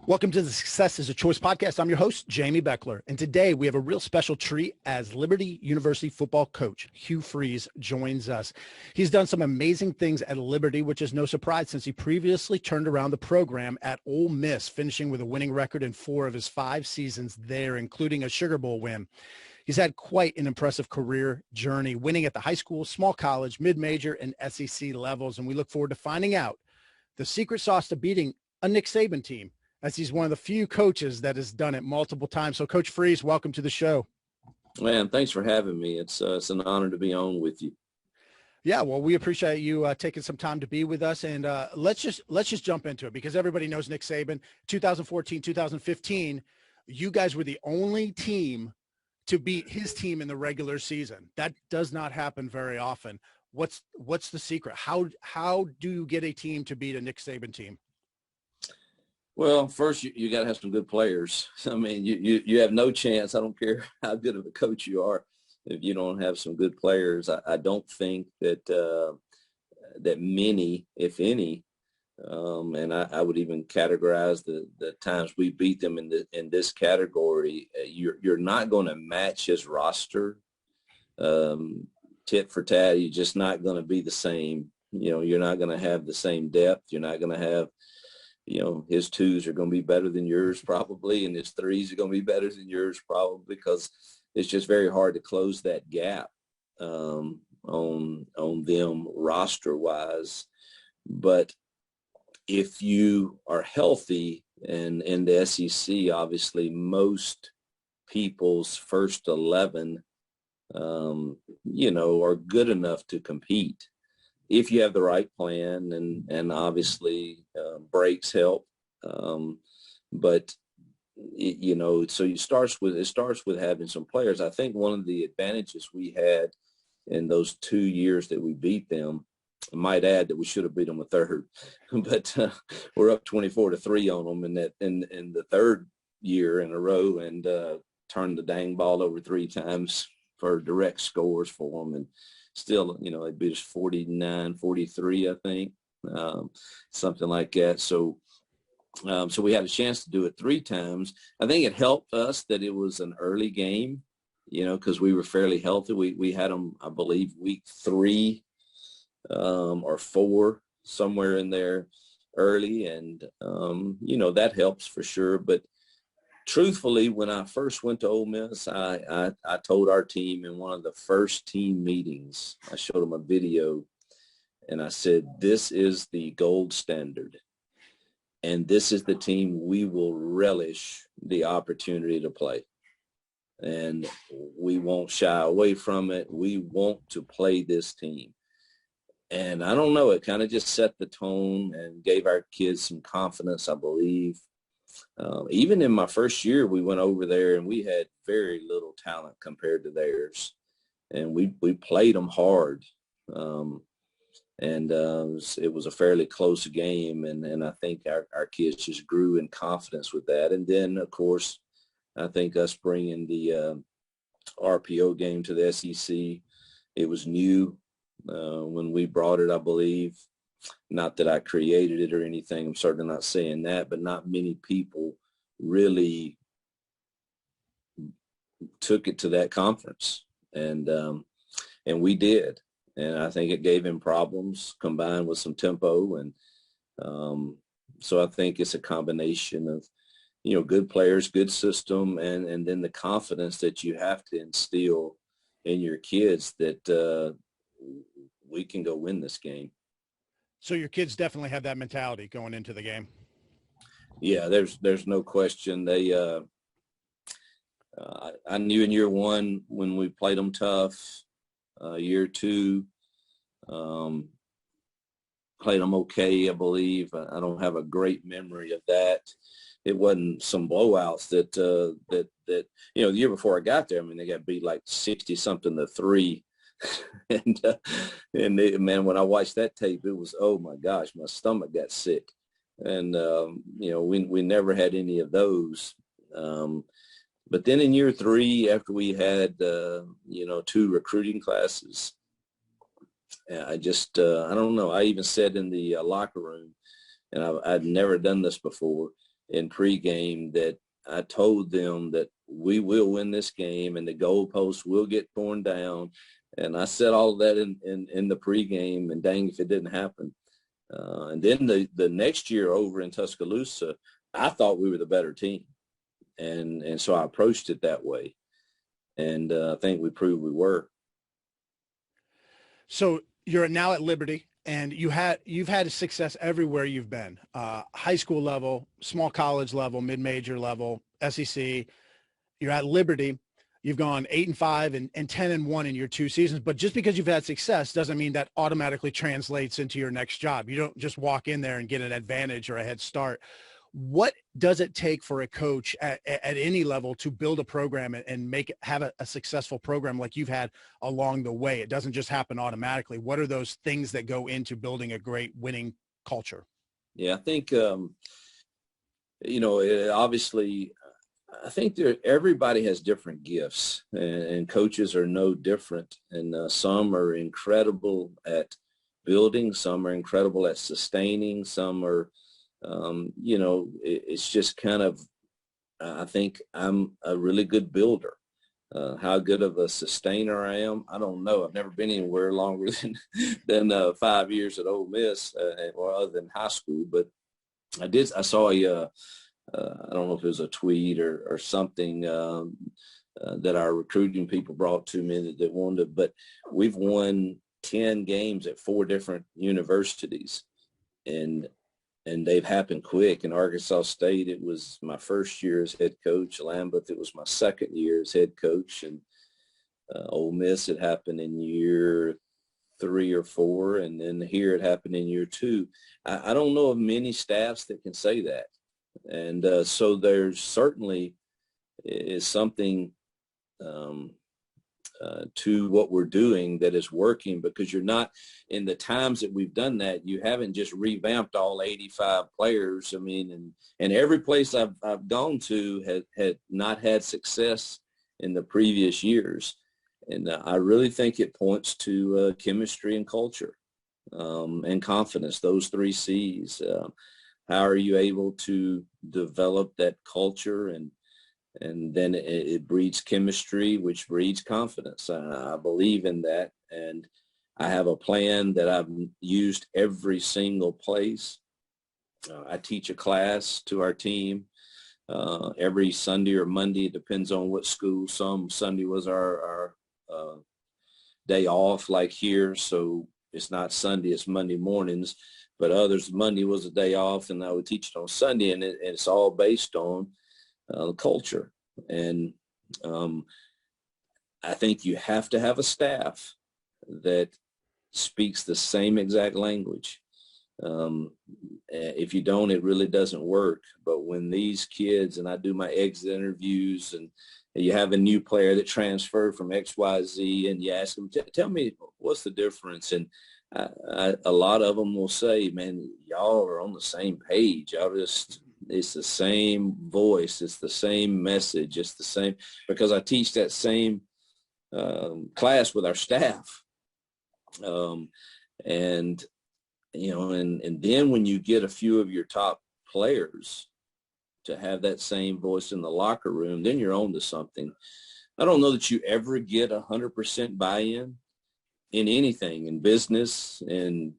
Welcome to the Success is a Choice podcast. I'm your host, Jamy Bechler. And today we have a real special treat as Liberty University football coach Hugh Freeze joins us. He's done some amazing things at Liberty, which is no surprise since he previously turned around the program at Ole Miss, finishing with a winning record in 4 of his 5 seasons there, including a Sugar Bowl win. He's had quite an impressive career journey, winning at the high school, small college, mid-major, and SEC levels. And we look forward to finding out the secret sauce to beating a Nick Saban team, as he's one of the few coaches that has done it multiple times. So, Coach Freeze, welcome to the show. Man, thanks for having me. It's an honor to be on with you. Yeah, well, we appreciate you taking some time to be with us, and let's just jump into it because everybody knows Nick Saban. 2014, 2015, you guys were the only team to beat his team in the regular season. That does not happen very often. What's the secret? How do you get a team to beat a Nick Saban team? Well, first, you got to have some good players. I mean, you have no chance. I don't care how good of a coach you are if you don't have some good players. I don't think that that many, if any, and I would even categorize the times we beat them in this category. You're not going to match his roster tit for tat. You're just not going to be the same. You're not going to have the same depth. You're not going to have, his 2s are going to be better than yours probably, and his 3s are going to be better than yours probably, because it's just very hard to close that gap on them roster-wise. But if you are healthy, and in the SEC, obviously most people's first 11, are good enough to compete if you have the right plan, and obviously breaks help. But so it starts with having some players. I think one of the advantages we had in those 2 years that we beat them, I might add that we should have beat them a third, but we're up 24-3 on them in the third year in a row, and turned the dang ball over 3 times for direct scores for them. And still, they beat us 49-43, I think, something like that. So we had a chance to do it 3 times. I think it helped us that it was an early game, because we were fairly healthy. We had them, I believe, week 3 or 4, somewhere in there early. And, that helps for sure. But truthfully, when I first went to Ole Miss, I told our team in one of the first team meetings, I showed them a video, and I said, this is the gold standard, and this is the team we will relish the opportunity to play. And we won't shy away from it. We want to play this team. And I don't know, it kind of just set the tone and gave our kids some confidence, I believe. Even in my first year, we went over there and we had very little talent compared to theirs. And we played them hard. It was a fairly close game. And I think our kids just grew in confidence with that. And then, of course, I think us bringing the RPO game to the SEC, it was new when we brought it, I believe. Not that I created it or anything. I'm certainly not saying that, but not many people really took it to that conference. And we did. And I think it gave him problems combined with some tempo. And so I think it's a combination of, good players, good system, and then the confidence that you have to instill in your kids that we can go win this game. So your kids definitely have that mentality going into the game. Yeah, there's no question. They, I knew in year 1 when we played them tough. Year 2, played them okay, I believe. I don't have a great memory of that. It wasn't some blowouts that the year before I got there. I mean, they got beat like 60-something-3. Man, when I watched that tape, it was, oh my gosh, my stomach got sick. And we never had any of those. But then in year 3, after we had 2 recruiting classes, I just I don't know. I even said in the locker room, and I'd never done this before. in pregame that I told them that we will win this game and the goalposts will get torn down. And I said all of that in the pregame, and dang if it didn't happen. And then the next year over in Tuscaloosa, I thought we were the better team. And so I approached it that way. And I think we proved we were. So you're now at Liberty, and you've had success everywhere you've been, high school level, small college level, mid-major level, SEC. You're at Liberty. You've gone 8-5 and 10-1 in your 2 seasons. But just because you've had success doesn't mean that automatically translates into your next job. You don't just walk in there and get an advantage or a head start. What does it take for a coach at any level to build a program and have a successful program like you've had along the way? It doesn't just happen automatically. What are those things that go into building a great winning culture? Yeah, I think, obviously, I think everybody has different gifts, and coaches are no different. And some are incredible at building, some are incredible at sustaining, some are, it's just kind of, I think I'm a really good builder. How good of a sustainer I am, I don't know. I've never been anywhere longer than 5 years at Ole Miss, other than high school. But I saw I don't know if it was a tweet or something that our recruiting people brought to me that wanted, but we've won 10 games at 4 different universities, and they've happened quick. In Arkansas State, it was my first year as head coach. Lambuth, it was my second year as head coach. And Ole Miss, it happened in year 3 or 4. And then here it happened in year 2. I don't know of many staffs that can say that. And so there's certainly is something to what we're doing that is working, because you're not, in the times that we've done that, you haven't just revamped all 85 players. I mean, and every place I've gone to had not had success in the previous years. And I really think it points to chemistry and culture and confidence, those 3 C's. How are you able to develop that culture, and then it breeds chemistry, which breeds confidence. I believe in that, and I have a plan that I've used every single place. I teach a class to our team every Sunday or Monday. It depends on what school. Some Sunday was our day off, like here, so it's not Sunday, it's Monday mornings. But others, Monday was a day off, and I would teach it on Sunday, and it's all based on culture. And I think you have to have a staff that speaks the same exact language. If you don't, it really doesn't work. But when these kids, and I do my exit interviews, and you have a new player that transferred from XYZ, and you ask them, tell me what's the difference? And a lot of them will say, man, y'all are on the same page. It's the same voice. It's the same message. It's the same, because I teach that same class with our staff. And then when you get a few of your top players to have that same voice in the locker room, then you're on to something. I don't know that you ever get 100% buy-in in anything, in business and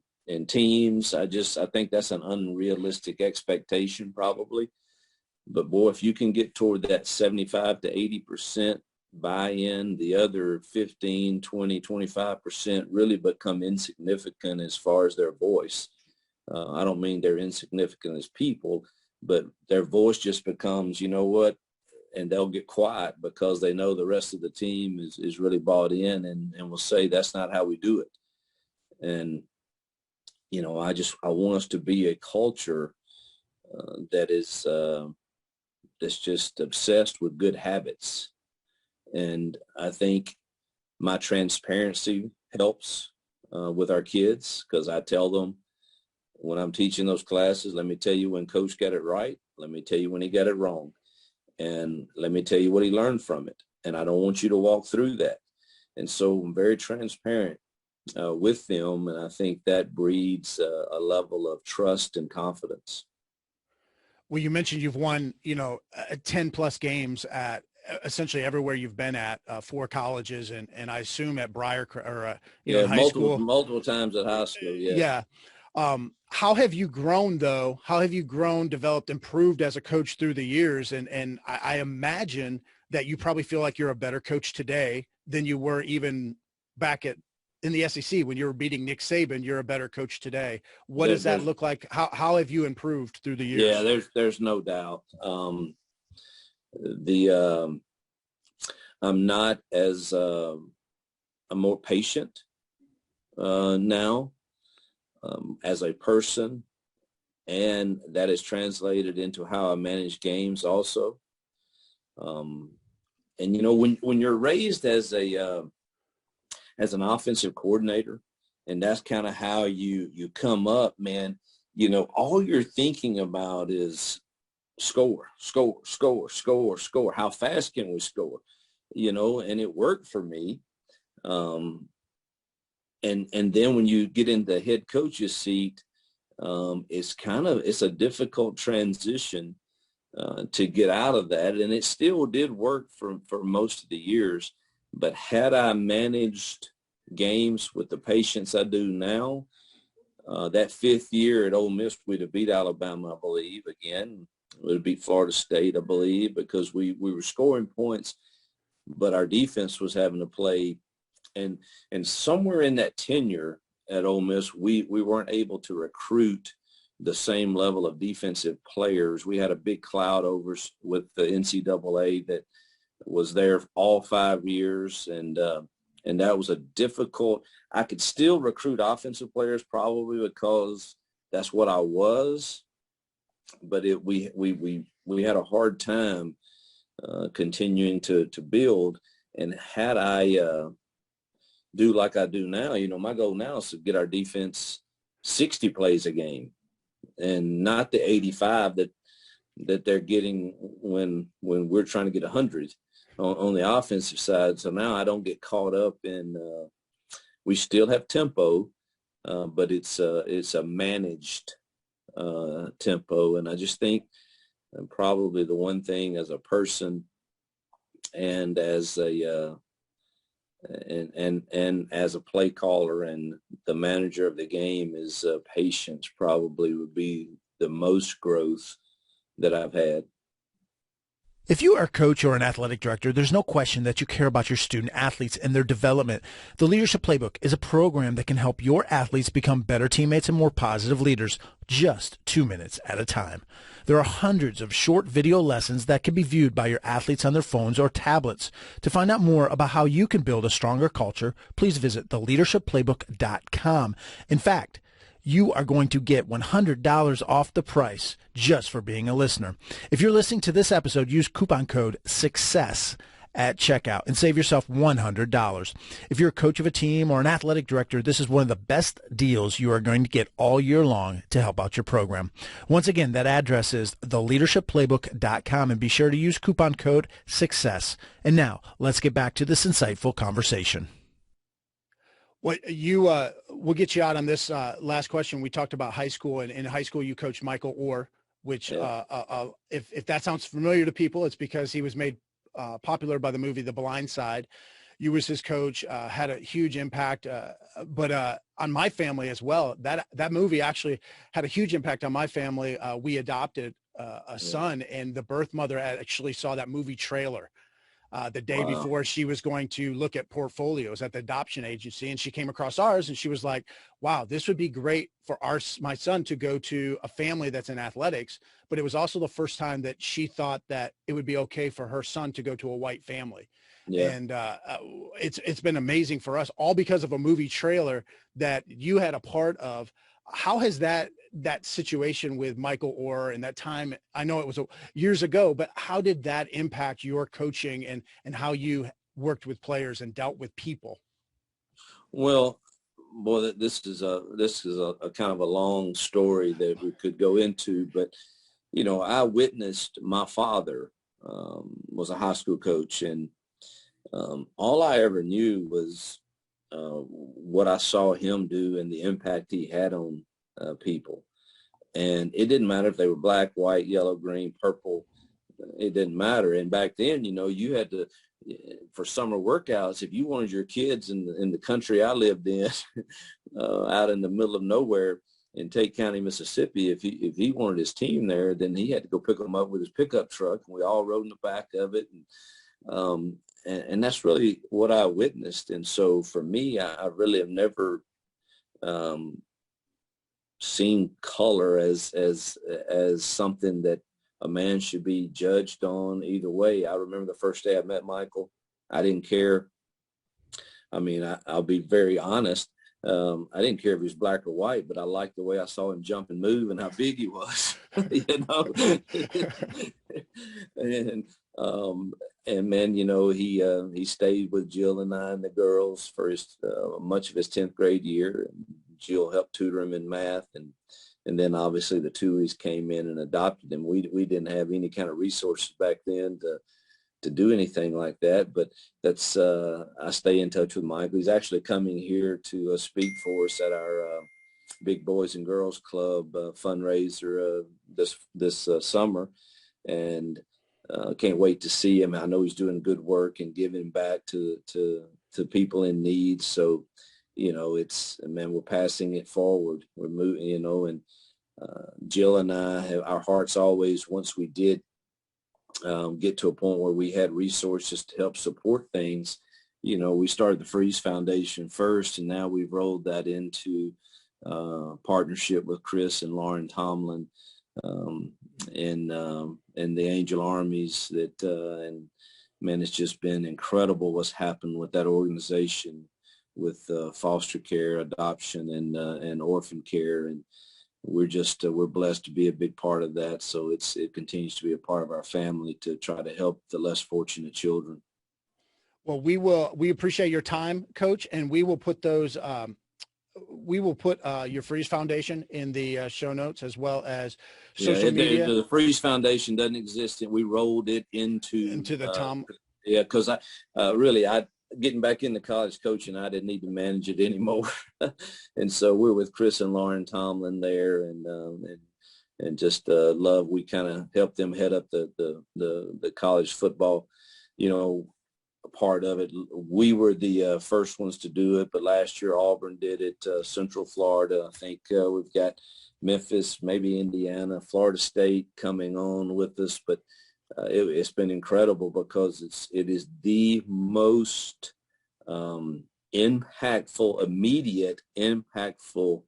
teams. I think that's an unrealistic expectation probably. But boy, if you can get toward that 75 to 80% buy-in, the other 15, 20, 25% really become insignificant as far as their voice. I don't mean they're insignificant as people, but their voice just becomes, you know what, and they'll get quiet because they know the rest of the team is really bought in and will say, that's not how we do it. And, I want us to be a culture that is that's just obsessed with good habits. And I think my transparency helps with our kids, because I tell them when I'm teaching those classes, let me tell you when coach got it right. Let me tell you when he got it wrong. And let me tell you what he learned from it. And I don't want you to walk through that. And so I'm very transparent with them. And I think that breeds a level of trust and confidence. Well, you mentioned you've won, 10 plus games at essentially everywhere you've been at, 4 colleges, and I assume at in Yeah, high school. multiple times at high school. Yes. Yeah. How have you grown though? How have you grown, developed, improved as a coach through the years? And I imagine that you probably feel like you're a better coach today than you were even back in the SEC when you were beating Nick Saban. You're a better coach today. What does that look like? How have you improved through the years? Yeah, there's no doubt. I'm not as I'm more patient now as a person, and that is translated into how I manage games also. And when you're raised as an offensive coordinator, and that's kind of how you come up, man, all you're thinking about is score. How fast can we score? And it worked for me. And then when you get in the head coach's seat, it's a difficult transition to get out of that. And it still did work for most of the years. But had I managed games with the patience I do now, that 5th year at Ole Miss, we'd have beat Alabama, I believe, again. We'd have beat Florida State, I believe, because we were scoring points, but our defense was having to play. And somewhere in that tenure at Ole Miss, we weren't able to recruit the same level of defensive players. We had a big cloud over with the NCAA that was there all 5 years, and that was a difficult. I could still recruit offensive players probably because that's what I was, but we had a hard time continuing to build. And had I do like I do now, my goal now is to get our defense 60 plays a game, and not the 85 that they're getting when we're trying to get 100 on the offensive side. So now I don't get caught up in we still have tempo, but it's a managed tempo. And I just think probably the one thing as a person and as a and as a play caller and the manager of the game is patience probably would be the most growth that I've had. If you are a coach or an athletic director, there's no question that you care about your student athletes and their development. The Leadership Playbook is a program that can help your athletes become better teammates and more positive leaders, just 2 minutes at a time. There are hundreds of short video lessons that can be viewed by your athletes on their phones or tablets. To find out more about how you can build a stronger culture, please visit theleadershipplaybook.com. In fact, you are going to get $100 off the price just for being a listener. If you're listening to this episode, use coupon code SUCCESS at checkout and save yourself $100. If you're a coach of a team or an athletic director, this is one of the best deals you are going to get all year long to help out your program. Once again, that address is theleadershipplaybook.com, and be sure to use coupon code SUCCESS. And now, let's get back to this insightful conversation. Well, we'll get you out on this last question. We talked about high school, and in high school you coached Michael Oher, which if that sounds familiar to people, it's because he was made popular by the movie The Blindside. You was his coach, had a huge impact, but on my family as well. That movie actually had a huge impact on my family. We adopted a son, and the birth mother actually saw that movie trailer the day before she was going to look at portfolios at the adoption agency, and she came across ours, and she was like, wow, this would be great for my son to go to a family that's in athletics. But it was also the first time that she thought that it would be okay for her son to go to a white family. Yeah. And it's been amazing for us, all because of a movie trailer that you had a part of. How has that situation with Michael Oher and that time, I know it was years ago, but how did that impact your coaching and how you worked with players and dealt with people? Well, boy, this is a kind of a long story that we could go into, but I witnessed my father was a high school coach, and all I ever knew was what I saw him do and the impact he had on people. And it didn't matter if they were black, white, yellow, green, purple. It didn't matter. And back then, you had to, for summer workouts, if you wanted your kids in the country I lived in, out in the middle of nowhere in Tate County, Mississippi, if he wanted his team there, then he had to go pick them up with his pickup truck, and we all rode in the back of it. And that's really what I witnessed. And so for me, I really have never seen color as something that a man should be judged on either way. I remember the first day I met Michael, I didn't care. I mean, I'll be very honest. I didn't care if he was black or white, but I liked the way I saw him jump and move and how big he was, and man, he stayed with Jill and I and the girls for much of his 10th grade year. And Jill helped tutor him in math, and then obviously the Tuohys came in and adopted him. We didn't have any kind of resources back then to do anything like that, but that's I stay in touch with Michael. He's actually coming here to speak for us at our Big Boys and Girls Club fundraiser this summer, and can't wait to see him. I know he's doing good work and giving back to people in need. So we're passing it forward. We're moving, and Jill and I our hearts always, once we did get to a point where we had resources to help support things, we started the Freeze Foundation first, and now we've rolled that into partnership with Chris and Lauren Tomlin, and the Angel Armies and man, it's just been incredible what's happened with that organization, with foster care, adoption, and orphan care. And we're blessed to be a big part of that. So it continues to be a part of our family to try to help the less fortunate children. Well, we appreciate your time, Coach, and we will put those, your Freeze Foundation in the show notes, as well as social media. The Freeze Foundation doesn't exist, and we rolled it into the Tom. Yeah, because I getting back into college coaching, I didn't need to manage it anymore, and so we're with Chris and Lauren Tomlin there, and just love. We kind of helped them head up the college football, part of it. We were the first ones to do it, but last year Auburn did it, Central Florida. I think we've got Memphis, maybe Indiana, Florida State coming on with us, but it's been incredible because it is the most impactful, immediate, impactful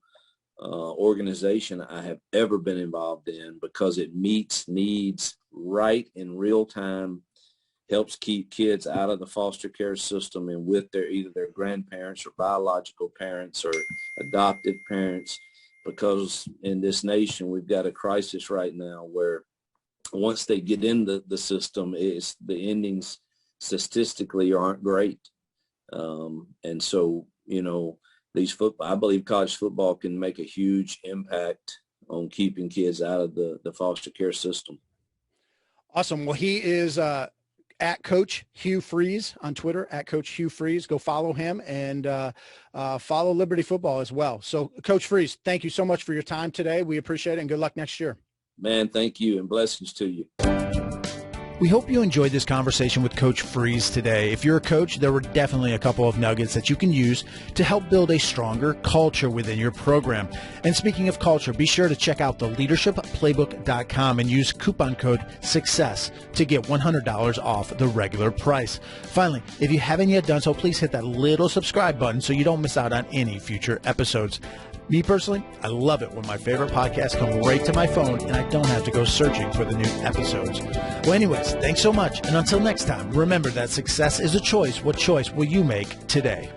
organization I have ever been involved in, because it meets needs right in real time, helps keep kids out of the foster care system and with either their grandparents or biological parents or adoptive parents, because in this nation we've got a crisis right now where once they get in the system, the endings statistically aren't great. And so, I believe college football can make a huge impact on keeping kids out of the foster care system. Awesome. Well, he is at Coach Hugh Freeze on Twitter, at Coach Hugh Freeze. Go follow him and follow Liberty Football as well. So, Coach Freeze, thank you so much for your time today. We appreciate it, and good luck next year. Man, thank you, and blessings to you. We hope you enjoyed this conversation with Coach Freeze today. If you're a coach, there were definitely a couple of nuggets that you can use to help build a stronger culture within your program. And speaking of culture, be sure to check out the leadershipplaybook.com and use coupon code SUCCESS to get $100 off the regular price. Finally, if you haven't yet done so, please hit that little subscribe button so you don't miss out on any future episodes. Me personally, I love it when my favorite podcasts come right to my phone and I don't have to go searching for the new episodes. Well, anyways, thanks so much. And until next time, remember that success is a choice. What choice will you make today?